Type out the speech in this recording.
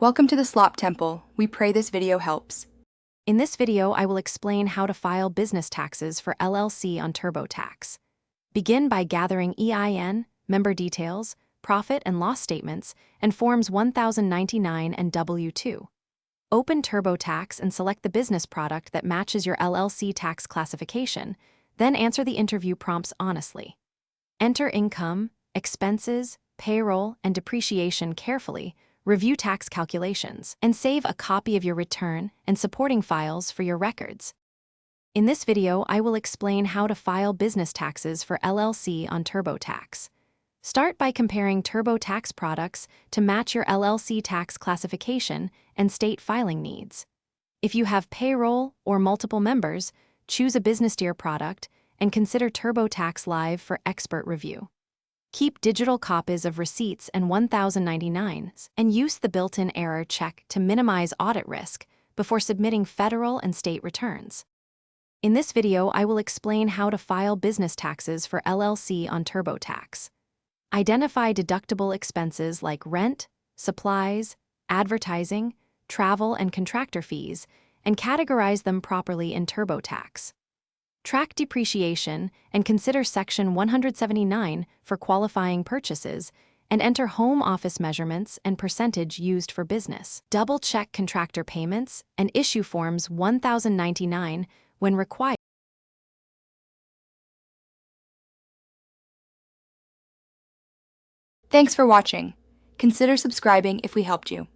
Welcome to the Slop Temple. We pray this video helps. In this video, I will explain how to file business taxes for LLC on TurboTax. Begin by gathering EIN, member details, profit and loss statements, and Forms 1099 and W-2. Open TurboTax and select the business product that matches your LLC tax classification, then answer the interview prompts honestly. Enter income, expenses, payroll, and depreciation carefully, review tax calculations, and save a copy of your return and supporting files for your records. In this video, I will explain how to file business taxes for LLC on TurboTax. Start by comparing TurboTax products to match your LLC tax classification and state filing needs. If you have payroll or multiple members, choose a business tier product and consider TurboTax Live for expert review. Keep digital copies of receipts and 1099s and use the built-in error check to minimize audit risk before submitting federal and state returns. In this video, I will explain how to file business taxes for LLC on TurboTax. Identify deductible expenses like rent, supplies, advertising, travel, and contractor fees, and categorize them properly in TurboTax. Track depreciation and consider Section 179 for qualifying purchases, and enter home office measurements and percentage used for business. Double-check contractor payments and issue Forms 1099 when required. Thanks for watching. Consider subscribing if we helped you.